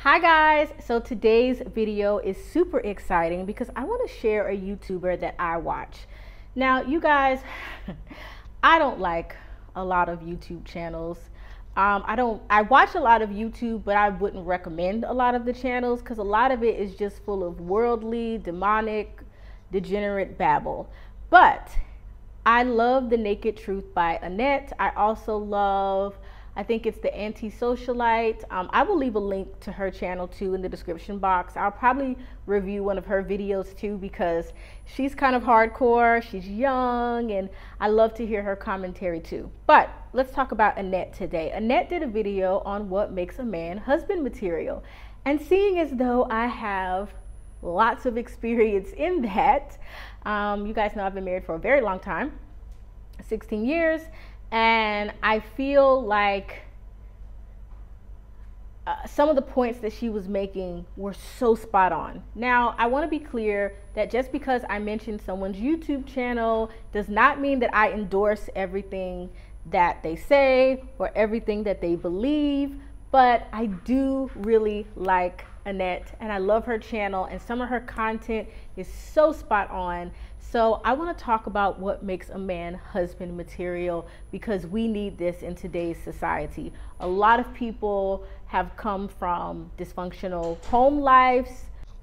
Hi guys, so today's video is super exciting because I want to share a YouTuber that I watch. Now you guys, I don't like a lot of YouTube channels. I watch a lot of YouTube, but I wouldn't recommend a lot of the channels because a lot of it is just full of worldly, demonic, degenerate babble. But I love The Naked Truth by Annette. I also love, I think it's the Antisocialite. I will leave a link to her channel too in the description box. I'll probably review one of her videos too because she's kind of hardcore, she's young, and I love to hear her commentary too. But let's talk about Annette today. Annette did a video on what makes a man husband material. And seeing as though I have lots of experience in that, you guys know I've been married for a very long time, 16 years. And I feel like some of the points that she was making were so spot on. Now, I want to be clear that just because I mentioned someone's YouTube channel does not mean that I endorse everything that they say or everything that they believe, but I do really like Annette and I love her channel, and some of her content is so spot on. So I want to talk about what makes a man husband material because we need this in today's society. A lot of people have come from dysfunctional home lives.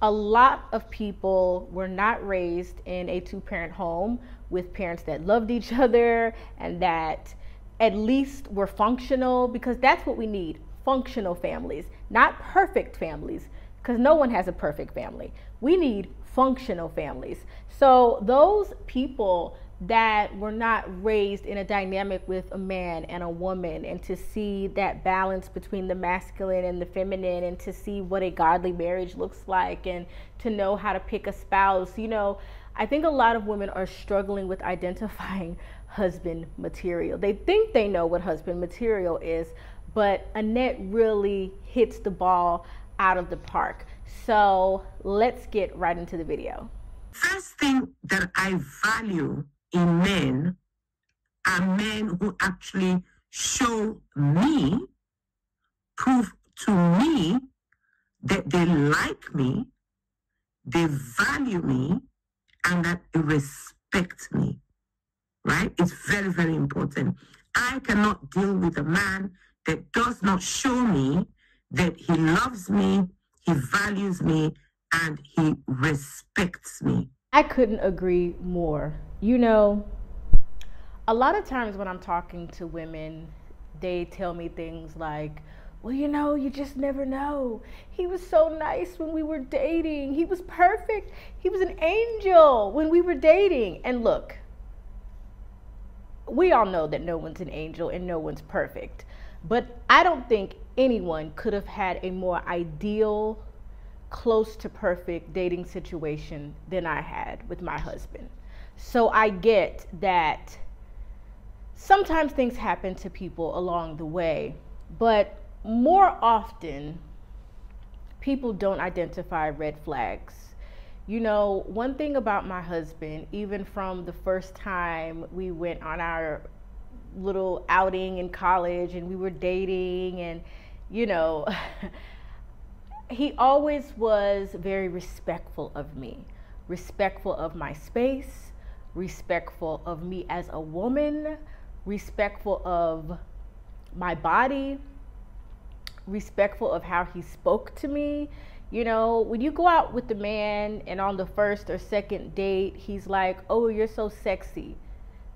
A lot of people were not raised in a two-parent home with parents that loved each other and that at least were functional, because that's what we need. Functional families, not perfect families, because no one has a perfect family. We need functional families. So those people that were not raised in a dynamic with a man and a woman, and to see that balance between the masculine and the feminine, and to see what a godly marriage looks like, and to know how to pick a spouse, you know, I think a lot of women are struggling with identifying husband material. They think they know what husband material is, but Annette really hits the ball out of the park. So let's get right into the video. First thing that I value in men are men who actually show me, prove to me that they like me, they value me, and that they respect me, right? It's very, very important. I cannot deal with a man that does not show me that he loves me, he values me, and he respects me. I couldn't agree more. You know, a lot of times when I'm talking to women, they tell me things like, well, you know, you just never know. He was so nice when we were dating. He was perfect. He was an angel when we were dating. And look, we all know that no one's an angel and no one's perfect. But I don't think anyone could have had a more ideal, close to perfect dating situation than I had with my husband. So I get that sometimes things happen to people along the way, but more often people don't identify red flags. You know, one thing about my husband, even from the first time we went on our little outing in college and we were dating, and you know, he always was very respectful of me, respectful of my space, respectful of me as a woman, respectful of my body, respectful of how he spoke to me. You know, when you go out with the man and on the first or second date, he's like, oh, you're so sexy.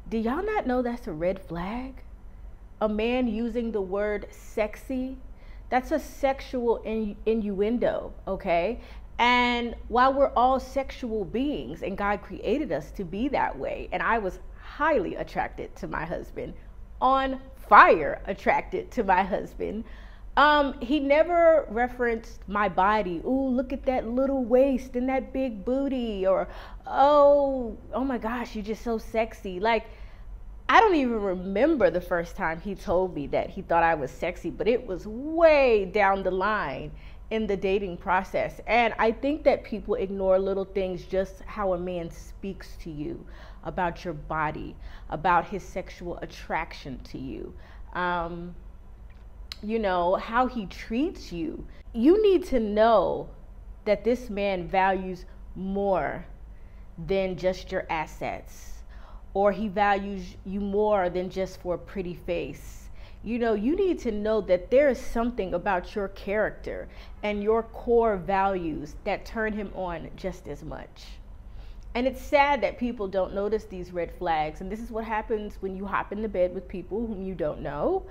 Do y'all not know that's a red flag? A man using the word sexy, that's a sexual innuendo, okay? And while we're all sexual beings and God created us to be that way, and I was highly attracted to my husband, on fire attracted to my husband, he never referenced my body. Ooh, look at that little waist and that big booty, or oh my gosh, you're just so sexy. Like, I don't even remember the first time he told me that he thought I was sexy, but it was way down the line in the dating process. And I think that people ignore little things, just how a man speaks to you, about your body, about his sexual attraction to you. you know, how he treats you. You need to know that this man values more than just your assets, or he values you more than just for a pretty face. You know, you need to know that there is something about your character and your core values that turn him on just as much. And it's sad that people don't notice these red flags. And this is what happens when you hop into bed with people whom you don't know.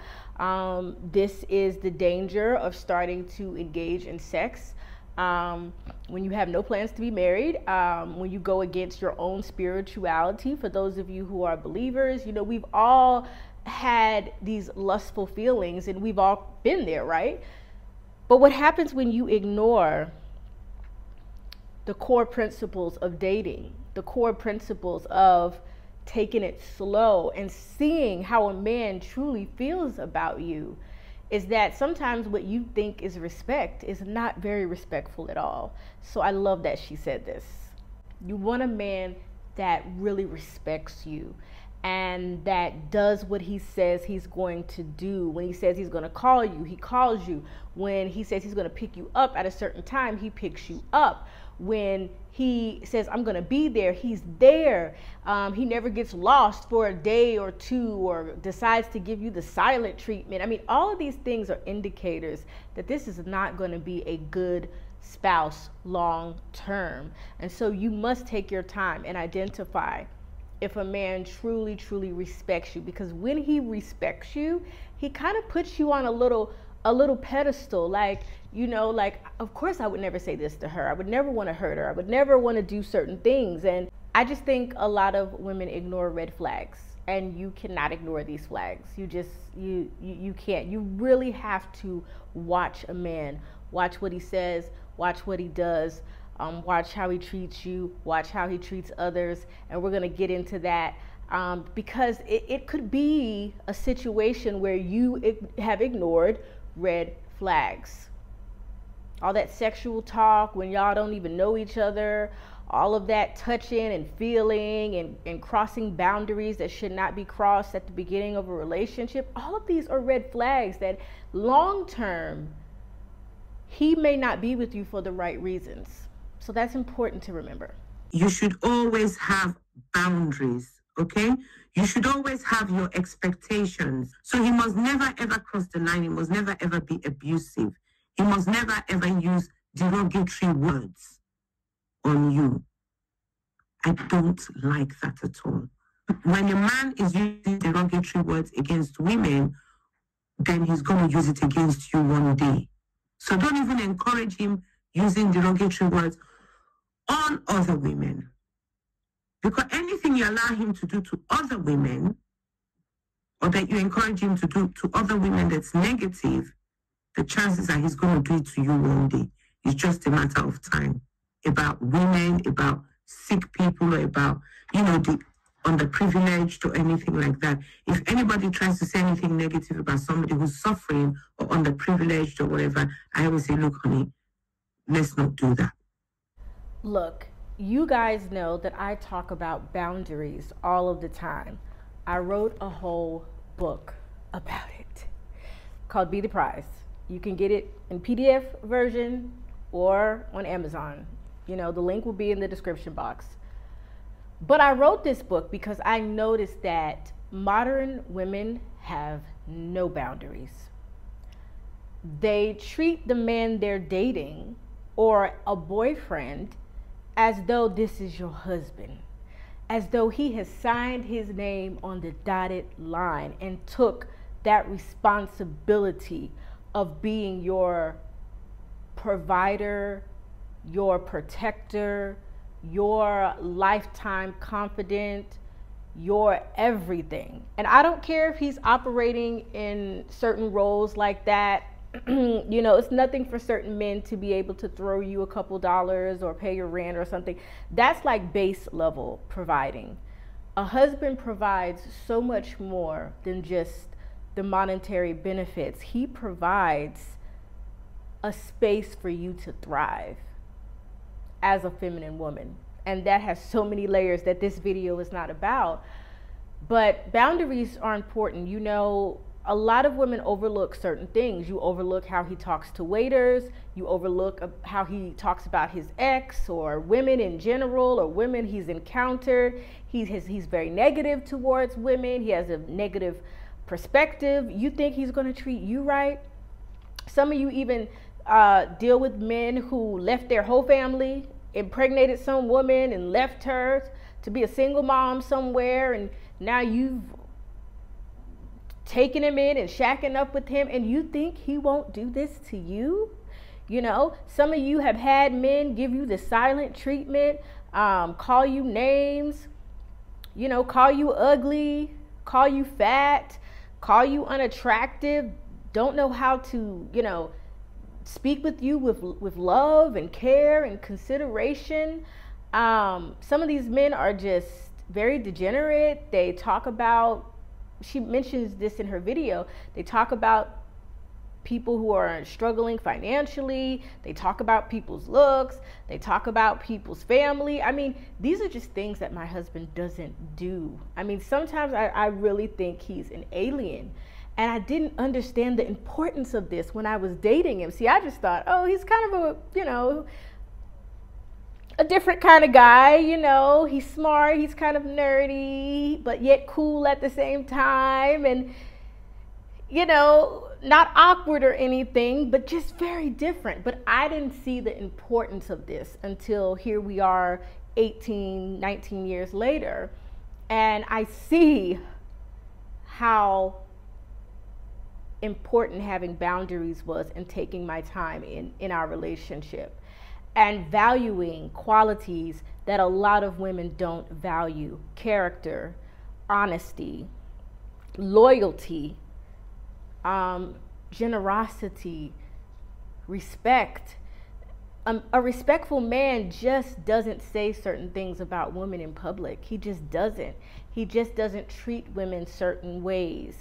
This is the danger of starting to engage in sex when you have no plans to be married, when you go against your own spirituality. For those of you who are believers, you know, we've all had these lustful feelings and we've all been there, right? But what happens when you ignore the core principles of dating, the core principles of taking it slow and seeing how a man truly feels about you, is that sometimes what you think is respect is not very respectful at all. So I love that she said this. You want a man that really respects you and that does what he says he's going to do. When he says he's going to call you, he calls you. When he says he's going to pick you up at a certain time, he picks you up. When he says, I'm going to be there, he's there. He never gets lost for a day or two or decides to give you the silent treatment. I mean, all of these things are indicators that this is not going to be a good spouse long term. And so you must take your time and identify if a man truly, truly respects you. Because when he respects you, he kind of puts you on a little pedestal. Like, you know, like, of course I would never say this to her. I would never want to hurt her. I would never want to do certain things. And I just think a lot of women ignore red flags, and you cannot ignore these flags. You just, you can't. You really have to watch a man, watch what he says, watch what he does, watch how he treats you, watch how he treats others. And we're going to get into that. Because it could be a situation where you have ignored red flags. All that sexual talk when y'all don't even know each other, all of that touching and feeling and crossing boundaries that should not be crossed at the beginning of a relationship. All of these are red flags that long term, he may not be with you for the right reasons. So that's important to remember. You should always have boundaries, okay? You should always have your expectations. So he must never ever cross the line. He must never ever be abusive. He must never ever use derogatory words on you. I don't like that at all. When a man is using derogatory words against women, then he's going to use it against you one day. So don't even encourage him using derogatory words on other women. Because anything you allow him to do to other women, or that you encourage him to do to other women that's negative, the chances are he's going to do it to you one day. It's just a matter of time. About women, about sick people, or about, you know, the underprivileged or anything like that. If anybody tries to say anything negative about somebody who's suffering or underprivileged or whatever, I always say, look, honey, let's not do that. Look, you guys know that I talk about boundaries all of the time. I wrote a whole book about it called Be the Prize. You can get it in PDF version or on Amazon. You know, the link will be in the description box. But I wrote this book because I noticed that modern women have no boundaries. They treat the man they're dating or a boyfriend as though this is your husband, as though he has signed his name on the dotted line and took that responsibility of being your provider, your protector, your lifetime confidant, your everything. And I don't care if he's operating in certain roles like that. You know, it's nothing for certain men to be able to throw you a couple dollars or pay your rent or something. That's like base level providing. A husband provides so much more than just the monetary benefits. He provides a space for you to thrive as a feminine woman. And that has so many layers that this video is not about. But boundaries are important. You know, a lot of women overlook certain things. You overlook how he talks to waiters. You overlook how he talks about his ex or women in general or women he's encountered. He's very negative towards women. He has a negative perspective. You think he's going to treat you right? Some of you even deal with men who left their whole family, impregnated some woman and left her to be a single mom somewhere, and now you've taking him in and shacking up with him, and you think he won't do this to you? You know, some of you have had men give you the silent treatment, call you names, you know, call you ugly, call you fat, call you unattractive, don't know how to, you know, speak with you with love and care and consideration. Some of these men are just very degenerate. They talk about, she mentions this in her video, they talk about people who are struggling financially. They talk about people's looks. They talk about people's family. I mean, these are just things that my husband doesn't do. I mean, sometimes I really think he's an alien. And I didn't understand the importance of this when I was dating him. See, I just thought, oh, he's kind of a, you know, a different kind of guy, you know, he's smart, he's kind of nerdy, but yet cool at the same time, and, you know, not awkward or anything, but just very different. But I didn't see the importance of this until here we are 18, 19 years later, and I see how important having boundaries was and taking my time in our relationship, and valuing qualities that a lot of women don't value: character, honesty, loyalty, generosity, respect. A respectful man just doesn't say certain things about women in public. He just doesn't. He just doesn't treat women certain ways.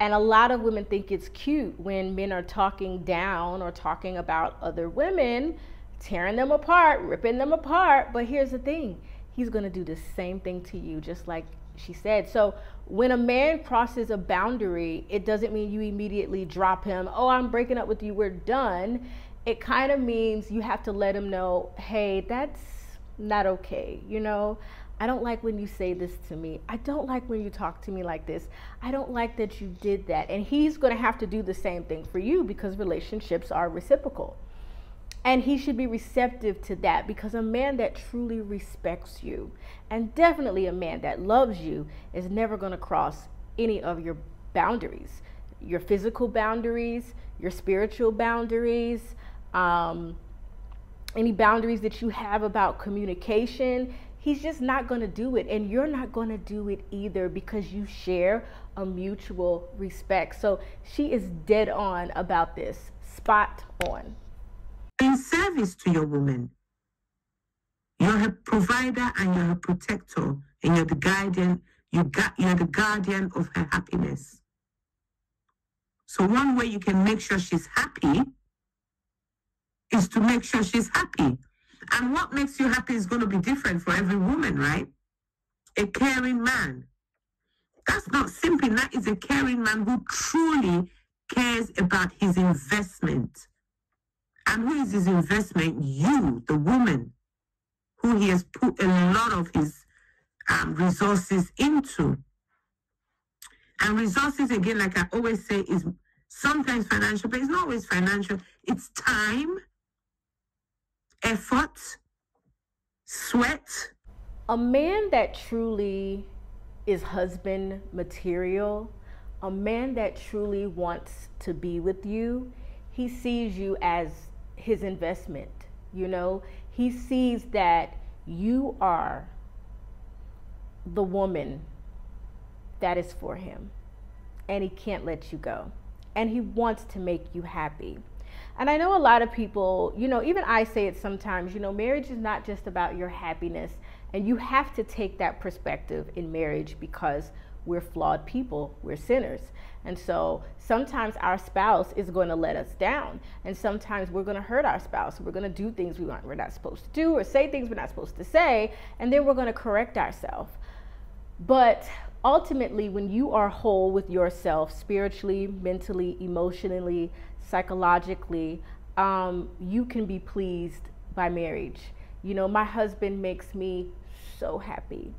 And a lot of women think it's cute when men are talking down or talking about other women, tearing them apart, ripping them apart. But here's the thing, he's going to do the same thing to you, just like she said. So when a man crosses a boundary, it doesn't mean you immediately drop him. Oh, I'm breaking up with you, we're done. It kind of means you have to let him know, hey, that's not okay. You know, I don't like when you say this to me. I don't like when you talk to me like this. I don't like that you did that. And he's going to have to do the same thing for you, because relationships are reciprocal. And he should be receptive to that, because a man that truly respects you, and definitely a man that loves you, is never going to cross any of your boundaries, your physical boundaries, your spiritual boundaries, any boundaries that you have about communication. He's just not going to do it, and you're not going to do it either, because you share a mutual respect. So she is dead on about this, spot on. In service to your woman, you're her provider and you're her protector, and you're the guardian. You're the guardian of her happiness. So one way you can make sure she's happy is to make sure she's happy. And what makes you happy is going to be different for every woman, right? A caring man. That's not simply, that is a caring man who truly cares about his investment. And who is his investment? You, the woman, who he has put a lot of his resources into. And resources, again, like I always say, is sometimes financial, but it's not always financial. It's time, effort, sweat. A man that truly is husband material, a man that truly wants to be with you, he sees you as his investment. You know, he sees that you are the woman that is for him, and he can't let you go, and he wants to make you happy. And I know a lot of people, you know, even I say it sometimes, you know, marriage is not just about your happiness, and you have to take that perspective in marriage, because we're flawed people, we're sinners. And so sometimes our spouse is going to let us down, and sometimes we're going to hurt our spouse. We're going to do things we're not supposed to do, or say things we're not supposed to say, and then we're going to correct ourselves. But ultimately, when you are whole with yourself, spiritually, mentally, emotionally, psychologically, you can be pleased by marriage. You know, my husband makes me so happy.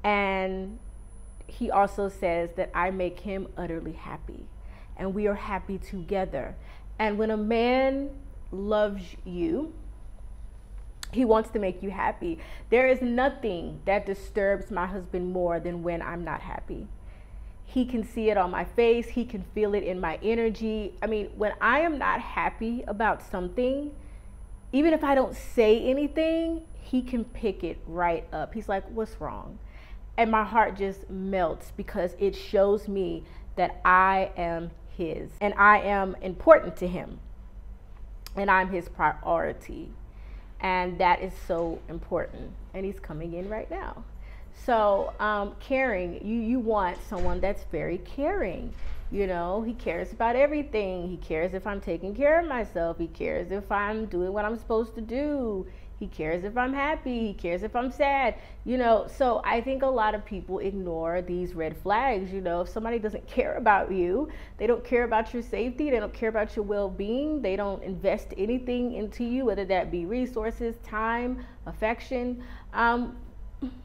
And he also says that I make him utterly happy. And we are happy together. And when a man loves you, he wants to make you happy. There is nothing that disturbs my husband more than when I'm not happy. He can see it on my face. He can feel it in my energy. I mean, when I am not happy about something, even if I don't say anything, he can pick it right up. He's like, what's wrong? And my heart just melts because it shows me that I am his and I am important to him and I'm his priority. And that is so important. And he's coming in right now. So caring, you want someone that's very caring. You know, he cares about everything. He cares if I'm taking care of myself. He cares if I'm doing what I'm supposed to do. He cares if I'm happy. He cares if I'm sad. You know, so I think a lot of people ignore these red flags. You know, if somebody doesn't care about you, they don't care about your safety, they don't care about your well-being, they don't invest anything into you, whether that be resources, time, affection,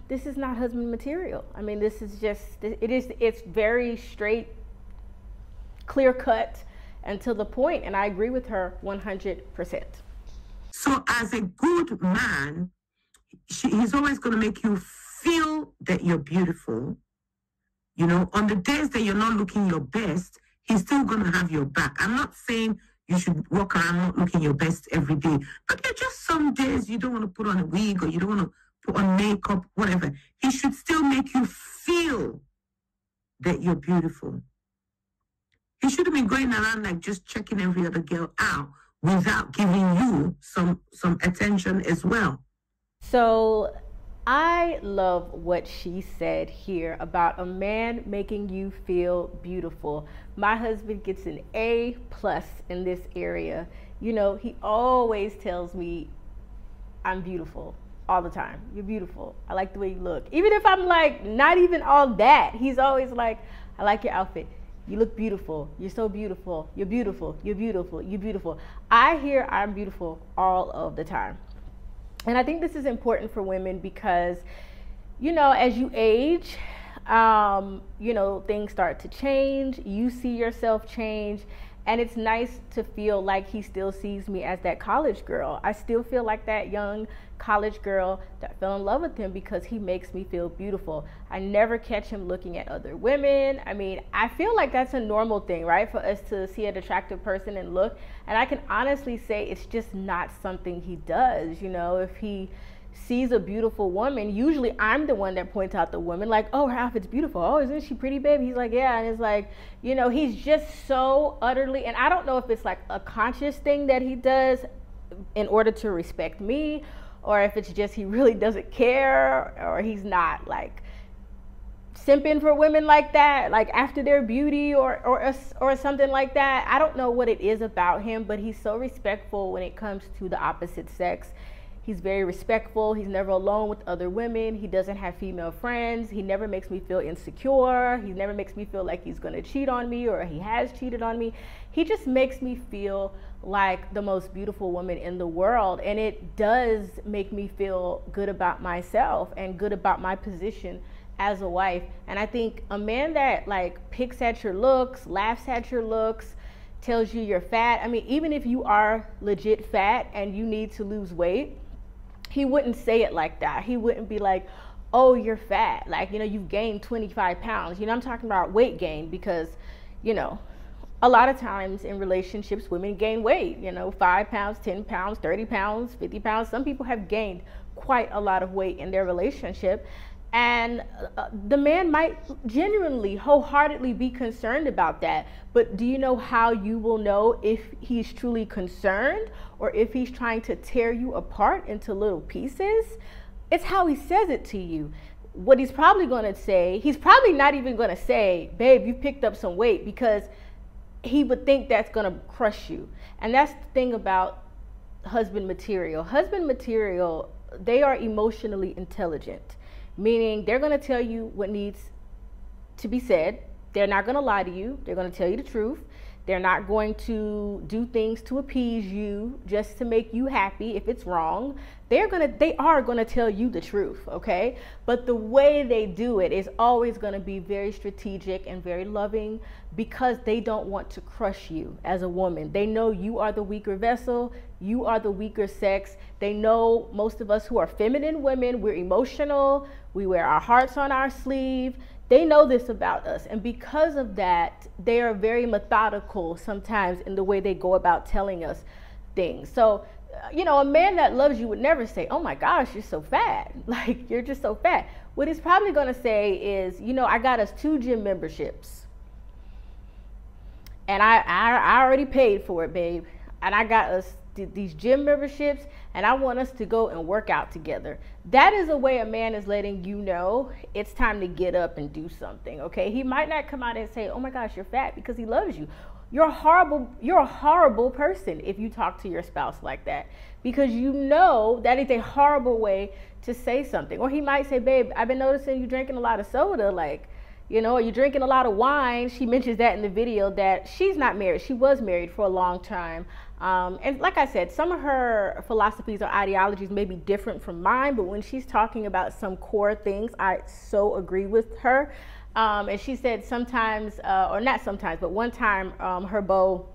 this is not husband material. I mean, this is just, it's very straight, clear cut and to the point. And I agree with her 100%. So as a good man, he's always going to make you feel that you're beautiful. You know, on the days that you're not looking your best, he's still going to have your back. I'm not saying you should walk around not looking your best every day, but there are just some days you don't want to put on a wig or you don't want to put on makeup, whatever. He should still make you feel that you're beautiful. He shouldn't be going around like just checking every other girl out without giving you some attention as well. So I love what she said here about a man making you feel beautiful. My husband gets an A+ in this area. You know, he always tells me I'm beautiful all the time. You're beautiful. I like the way you look. Even if I'm like not even all that, he's always like, I like your outfit. You look beautiful. You're so beautiful. You're beautiful. You're beautiful. You're beautiful. I hear I'm beautiful all of the time. And I think this is important for women because, you know, as you age, you know, things start to change. You see yourself change. And it's nice to feel like he still sees me as that college girl. I still feel like that young college girl that fell in love with him because he makes me feel beautiful. I never catch him looking at other women. I mean, I feel like that's a normal thing, right? For us to see an attractive person and look. And I can honestly say it's just not something he does. You know, if he sees a beautiful woman, usually I'm the one that points out the woman, like, oh, her outfit's beautiful. Oh, isn't she pretty, babe? He's like, yeah. And it's like, you know, he's just so utterly, and I don't know if it's like a conscious thing that he does in order to respect me, or if it's just he really doesn't care, or he's not like simping for women like that, like after their beauty or something like that. I don't know what it is about him, but he's so respectful when it comes to the opposite sex. He's very respectful. He's never alone with other women. He doesn't have female friends. He never makes me feel insecure. He never makes me feel like he's going to cheat on me or he has cheated on me. He just makes me feel like the most beautiful woman in the world. And it does make me feel good about myself and good about my position as a wife. And I think a man that like picks at your looks, laughs at your looks, tells you you're fat. I mean, even if you are legit fat and you need to lose weight, he wouldn't say it like that. He wouldn't be like, oh, you're fat. Like, you know, you've gained 25 pounds. You know, I'm talking about weight gain because, you know, a lot of times in relationships, women gain weight, you know, 5 pounds, 10 pounds, 30 pounds, 50 pounds. Some people have gained quite a lot of weight in their relationship. And the man might genuinely, wholeheartedly be concerned about that. But do you know how you will know if he's truly concerned or if he's trying to tear you apart into little pieces? It's how he says it to you. What he's probably going to say, he's probably not even going to say, babe, you picked up some weight, because he would think that's going to crush you. And that's the thing about husband material. Husband material, they are emotionally intelligent. meaning they're going to tell you what needs to be said. They're not going to lie to you. They're going to tell you the truth. They're not going to do things to appease you just to make you happy if it's wrong. They are going to tell you the truth, okay? But the way they do it is always going to be very strategic and very loving, because they don't want to crush you as a woman. They know you are the weaker vessel. You are the weaker sex. They know most of us who are feminine women, we're emotional. We wear our hearts on our sleeve. They know this about us, and because of that, they are very methodical sometimes in the way they go about telling us things. So, a man that loves you would never say, "Oh my gosh, you're so fat. Like, you're just so fat." What he's probably going to say is, "I got us 2 gym memberships, and I already paid for it, babe. And I got us these gym memberships, and I want us to go and work out together." That is a way a man is letting you know it's time to get up and do something, okay? He might not come out and say, "Oh my gosh, you're fat," because he loves you. You're a horrible person if you talk to your spouse like that, because that is a horrible way to say something. Or he might say, "Babe, I've been noticing you drinking a lot of soda, like, or you're drinking a lot of wine." She mentions that in the video, that she's not married. She was married for a long time. And like I said, some of her philosophies or ideologies may be different from mine, but when she's talking about some core things, I so agree with her. And she said sometimes, or not sometimes, but one time her beau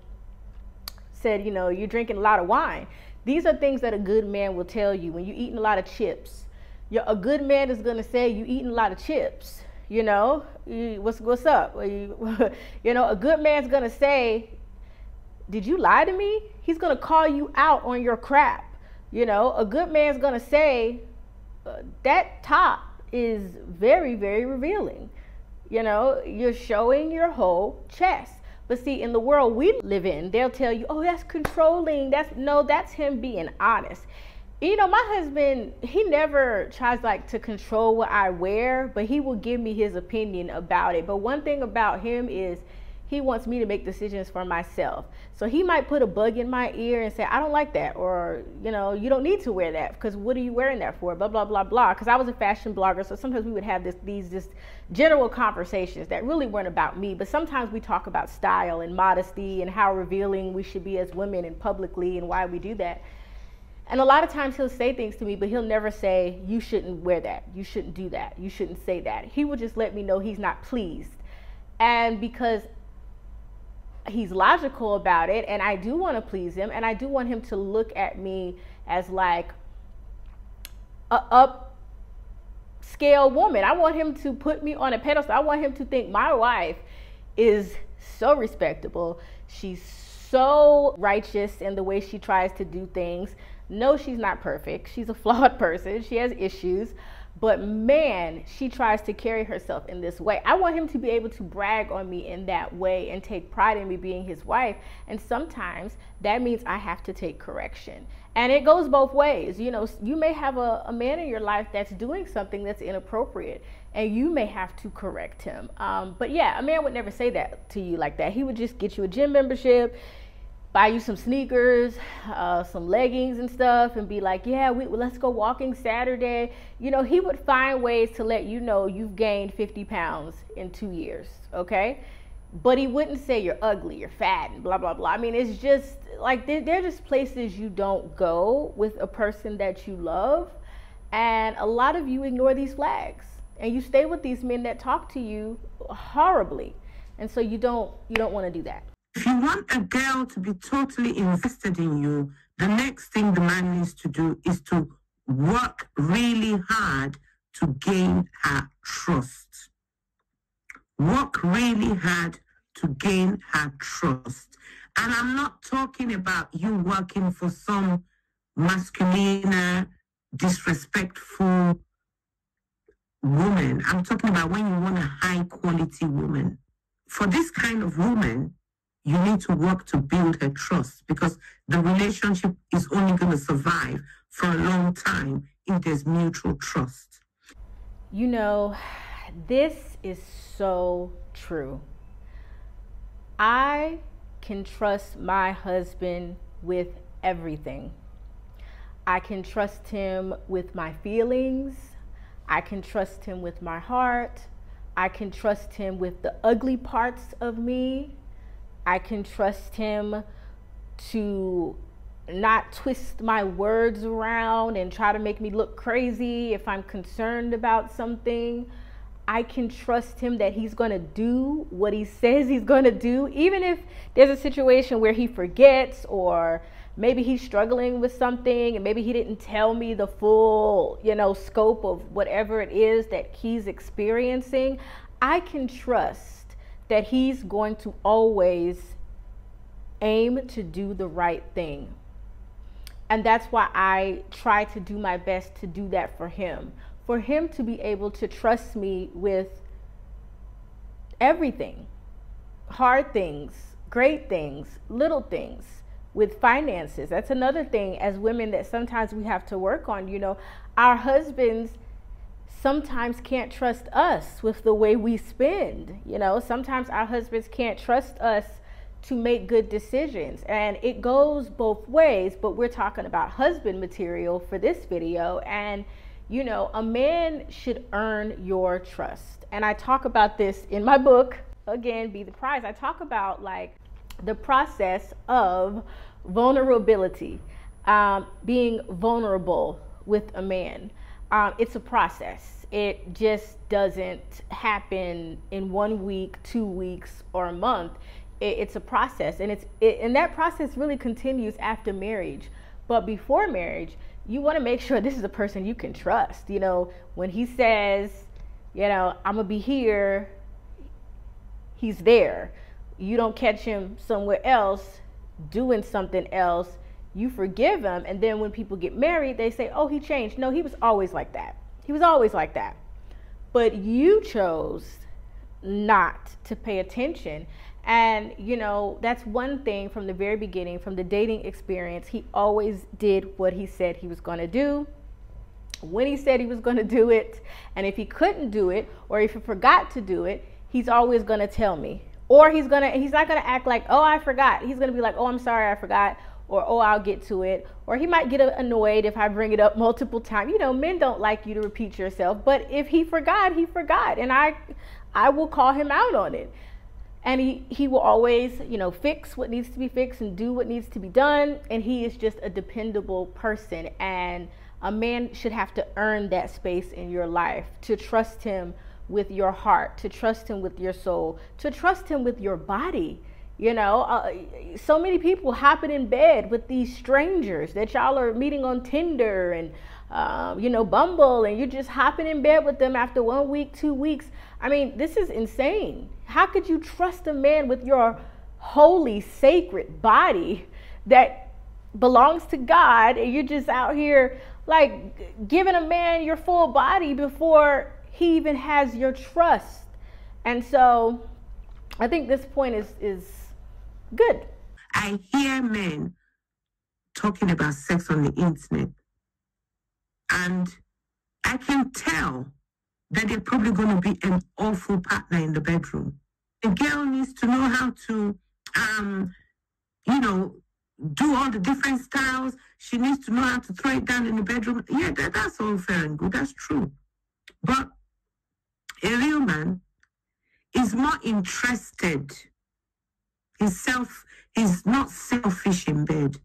said, "You're drinking a lot of wine." These are things that a good man will tell you when you're eating a lot of chips. A good man is going to say, "You eating a lot of chips. What's up?" A good man's going to say, "Did you lie to me?" He's going to call you out on your crap. A good man's going to say, "That top is very, very revealing. You're showing your whole chest." But see, in the world we live in, they'll tell you, "Oh, that's controlling." That's him being honest. My husband, he never tries to control what I wear, but he will give me his opinion about it. But one thing about him is he wants me to make decisions for myself. So he might put a bug in my ear and say, "I don't like that," or, "You don't need to wear that, because what are you wearing that for?" Blah, blah, blah, blah. Because I was a fashion blogger, so sometimes we would have these just general conversations that really weren't about me. But sometimes we talk about style and modesty and how revealing we should be as women and publicly and why we do that. And a lot of times he'll say things to me, but he'll never say, "You shouldn't wear that. You shouldn't do that. You shouldn't say that." He will just let me know he's not pleased. And because he's logical about it, and I do want to please him, and I do want him to look at me as like a upscale woman. I want him to put me on a pedestal. I want him to think my wife is so respectable. She's so righteous in the way she tries to do things. No, she's not perfect. She's a flawed person. She has issues. But man, she tries to carry herself in this way. I want him to be able to brag on me in that way and take pride in me being his wife. And sometimes that means I have to take correction. And it goes both ways. You may have a man in your life that's doing something that's inappropriate, and you may have to correct him. But yeah, a man would never say that to you like that. He would just get you a gym membership, buy you some sneakers, some leggings and stuff, and be like, "Yeah, let's go walking Saturday." He would find ways to let you know you've gained 50 pounds in 2 years, okay? But he wouldn't say you're ugly, you're fat, and blah, blah, blah. I mean, it's just like, they're just places you don't go with a person that you love. And a lot of you ignore these flags, and you stay with these men that talk to you horribly. And so you don't want to do that. If you want a girl to be totally invested in you, the next thing the man needs to do is to work really hard to gain her trust. Work really hard to gain her trust. And I'm not talking about you working for some masculine, disrespectful woman. I'm talking about when you want a high quality woman. For this kind of woman, you need to work to build her trust, because the relationship is only going to survive for a long time if there's mutual trust. This is so true. I can trust my husband with everything. I can trust him with my feelings. I can trust him with my heart. I can trust him with the ugly parts of me. I can trust him to not twist my words around and try to make me look crazy if I'm concerned about something. I can trust him that he's going to do what he says he's going to do, even if there's a situation where he forgets, or maybe he's struggling with something and maybe he didn't tell me the full, scope of whatever it is that he's experiencing. I can trust that he's going to always aim to do the right thing. And that's why I try to do my best to do that for him to be able to trust me with everything, hard things, great things, little things, with finances. That's another thing as women that sometimes we have to work on. Our husbands sometimes can't trust us with the way we spend. Sometimes our husbands can't trust us to make good decisions, and it goes both ways, but we're talking about husband material for this video. And a man should earn your trust. And I talk about this in my book, again, Be the Prize. I talk about like the process of vulnerability, being vulnerable with a man. It's a process. It just doesn't happen in 1 week, 2 weeks, or a month. It's a process, and and that process really continues after marriage. But before marriage, you want to make sure this is a person you can trust. When he says, I'm gonna be here, he's there. You don't catch him somewhere else doing something else. You forgive him, and then when people get married, they say, oh, he changed. No, he was always like that. He was always like that. But you chose not to pay attention. And, that's one thing from the very beginning, from the dating experience. He always did what he said he was going to do, when he said he was going to do it. And if he couldn't do it, or if he forgot to do it, he's always going to tell me. Or he's not going to act like, oh, I forgot. He's going to be like, oh, I'm sorry, I forgot. Or, oh, I'll get to it. Or he might get annoyed if I bring it up multiple times. Men don't like you to repeat yourself. But if he forgot, he forgot. And I will call him out on it. And he will always, fix what needs to be fixed and do what needs to be done. And he is just a dependable person. And a man should have to earn that space in your life, to trust him with your heart, to trust him with your soul, to trust him with your body. So many people hopping in bed with these strangers that y'all are meeting on Tinder and, Bumble, and you're just hopping in bed with them after 1 week, 2 weeks. I mean, this is insane. How could you trust a man with your holy, sacred body that belongs to God, and you're just out here like giving a man your full body before he even has your trust? And so I think this point is good. I hear men talking about sex on the internet, and I can tell that they're probably going to be an awful partner in the bedroom. A girl needs to know how to, do all the different styles. She needs to know how to throw it down in the bedroom. Yeah, that's all fair and good. That's true. But a real man is more interested. He's not selfish in bed.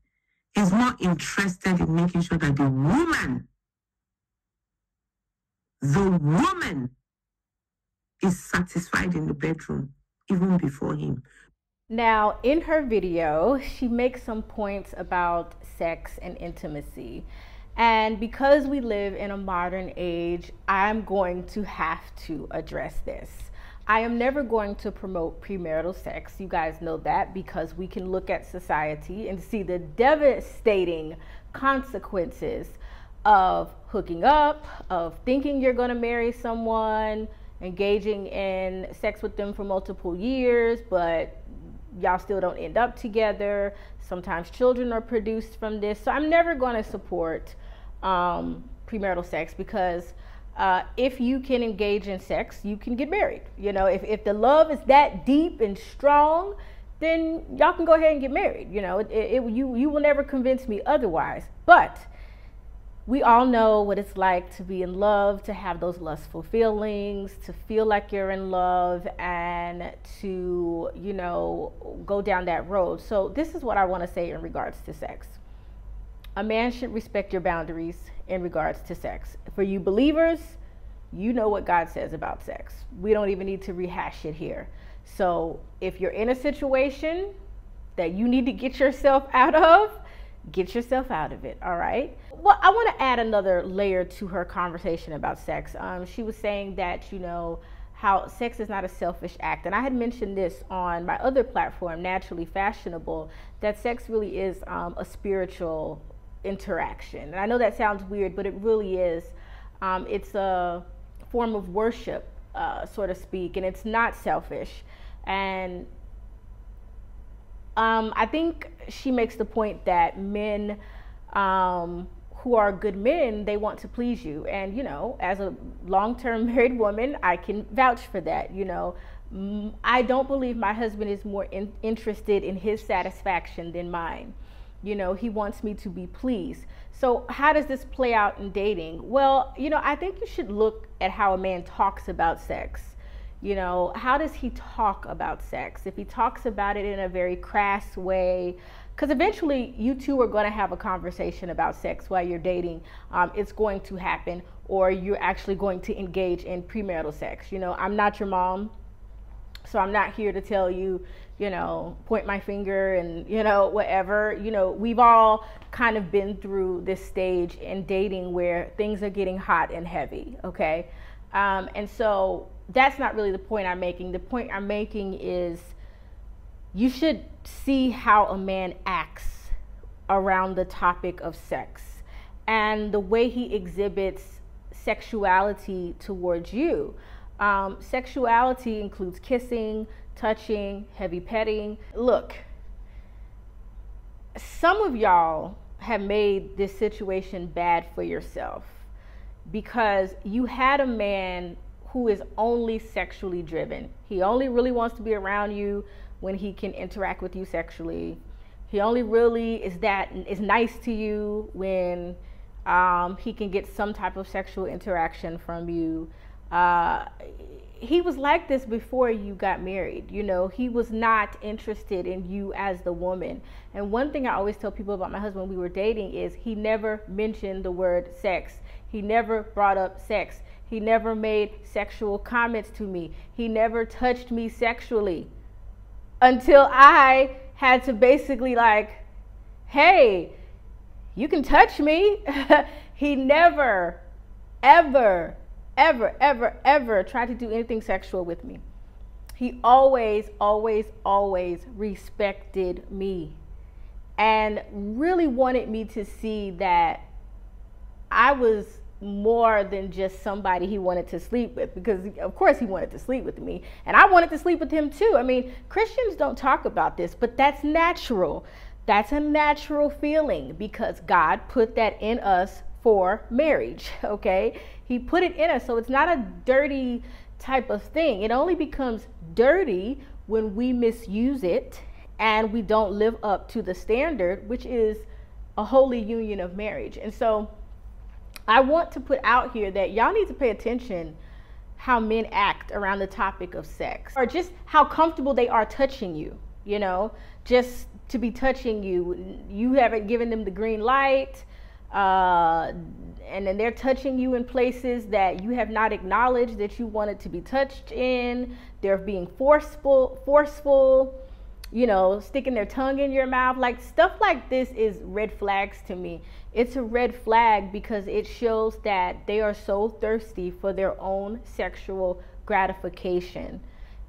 He's more interested in making sure that the woman is satisfied in the bedroom, even before him. Now, in her video, she makes some points about sex and intimacy. And because we live in a modern age, I'm going to have to address this. I am never going to promote premarital sex. You guys know that, because we can look at society and see the devastating consequences of hooking up, of thinking you're going to marry someone, engaging in sex with them for multiple years, but y'all still don't end up together. Sometimes children are produced from this. So I'm never going to support premarital sex, because if you can engage in sex, you can get married. If the love is that deep and strong, then y'all can go ahead and get married. You will never convince me otherwise. But We all know what it's like to be in love, to have those lustful feelings, to feel like you're in love, and to, you know, go down that road. So this is what I want to say in regards to sex. A man should respect your boundaries in regards to sex. For you believers, you know what God says about sex. We don't even need to rehash it here. So if you're in a situation that you need to get yourself out of, get yourself out of it, all right? Well, I want to add another layer to her conversation about sex. She was saying that, you know, how sex is not a selfish act. And I had mentioned this on my other platform, Naturally Fashionable, that sex really is a spiritual interaction. And I know that sounds weird, but it really is. It's a form of worship, so to speak, and it's not selfish. And I think she makes the point that men who are good men, they want to please you. And, you know, as a long-term married woman, I can vouch for that. You know, I don't believe my husband is more interested in his satisfaction than mine. You know, he wants me to be pleased. So how does this play out in dating? Well, you know, I think you should look at how a man talks about sex. You know, how does he talk about sex? If he talks about it in a very crass way, because eventually you two are going to have a conversation about sex while you're dating. It's going to happen, or you're actually going to engage in premarital sex. You know, I'm not your mom, so I'm not here to tell you, you know, point my finger and, you know, whatever. You know, we've all kind of been through this stage in dating where things are getting hot and heavy, okay? And so that's not really the point I'm making. The point I'm making is you should see how a man acts around the topic of sex and the way he exhibits sexuality towards you. Sexuality includes kissing, touching, heavy petting. Look, some of y'all have made this situation bad for yourself because you had a man who is only sexually driven. He only really wants to be around you when he can interact with you sexually. He only really is nice to you when he can get some type of sexual interaction from you. He was like this before you got married. You know, he was not interested in you as the woman. And one thing I always tell people about my husband when we were dating is he never mentioned the word sex. He never brought up sex. He never made sexual comments to me. He never touched me sexually until I had to basically like, hey, you can touch me. He never, ever tried to do anything sexual with me. He always respected me and really wanted me to see that I was more than just somebody he wanted to sleep with, because of course he wanted to sleep with me and I wanted to sleep with him too. I mean, Christians don't talk about this, but that's natural. That's a natural feeling because God put that in us for marriage, okay? He put it in us, so it's not a dirty type of thing. It only becomes dirty when we misuse it and we don't live up to the standard, which is a holy union of marriage. And so I want to put out here that y'all need to pay attention how men act around the topic of sex, or just how comfortable they are touching you, you know, just to be touching you. You haven't given them the green light, and then they're touching you in places that you have not acknowledged that you wanted to be touched in. They're being forceful, you know, sticking their tongue in your mouth. Like, stuff like this is red flags to me. It's a red flag because it shows that they are so thirsty for their own sexual gratification.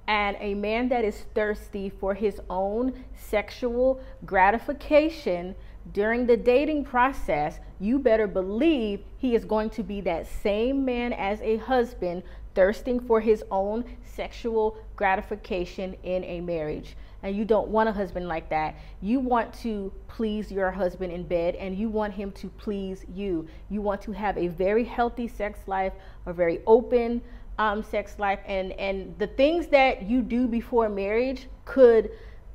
And a man that is thirsty for his own sexual gratification during the dating process, you better believe he is going to be that same man as a husband, thirsting for his own sexual gratification in a marriage. And you don't want a husband like that. You want to please your husband in bed, and you want him to please you. You want to have a very healthy sex life, a very open sex life, and the things that you do before marriage could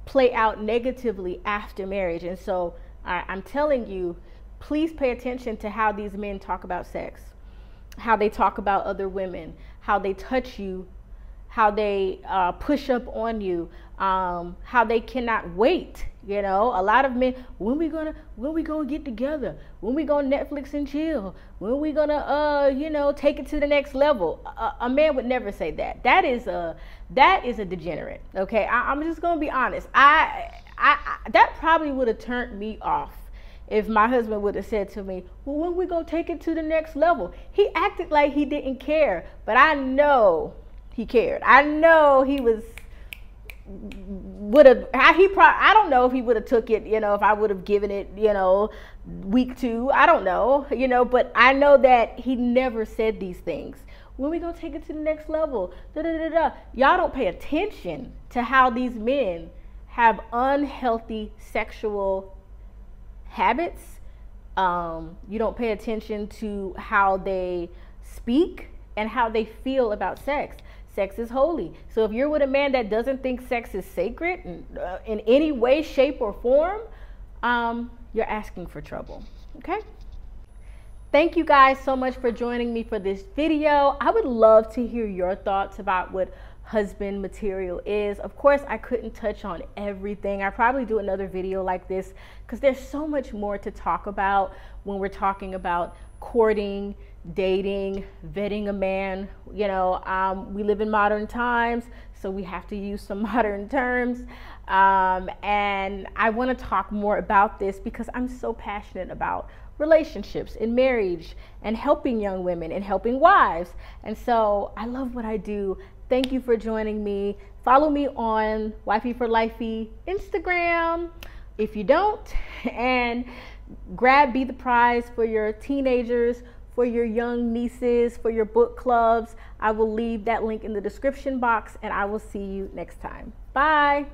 play out negatively after marriage. And so I'm telling you, please pay attention to how these men talk about sex, how they talk about other women, how they touch you, how they push up on you, how they cannot wait. You know, a lot of men, when we gonna get together, when we gonna Netflix and chill, when we gonna you know, take it to the next level. A man would never say that. That is a degenerate. Okay, I'm just gonna be honest. That probably would have turned me off if my husband would have said to me, well, when we gonna take it to the next level? He acted like he didn't care, but I know he cared. I know he would have, I don't know if he would have took it, you know, if I would have given it, you know, week 2, I don't know, you know, but I know that he never said these things. When we gonna take it to the next level? Y'all don't pay attention to how these men have unhealthy sexual habits. You don't pay attention to how they speak and how they feel about sex. Sex is holy. So if you're with a man that doesn't think sex is sacred in any way, shape, or form, you're asking for trouble. Okay? Thank you guys so much for joining me for this video. I would love to hear your thoughts about what husband material is. Of course, I couldn't touch on everything. I probably do another video like this because there's so much more to talk about when we're talking about courting, dating, vetting a man. You know, we live in modern times, so we have to use some modern terms. And I want to talk more about this because I'm so passionate about relationships and marriage and helping young women and helping wives. And so I love what I do. Thank you for joining me. Follow me on Wifey for Lifey Instagram if you don't, and be the prize for your teenagers, for your young nieces, for your book clubs. I will leave that link in the description box, and I will see you next time. Bye.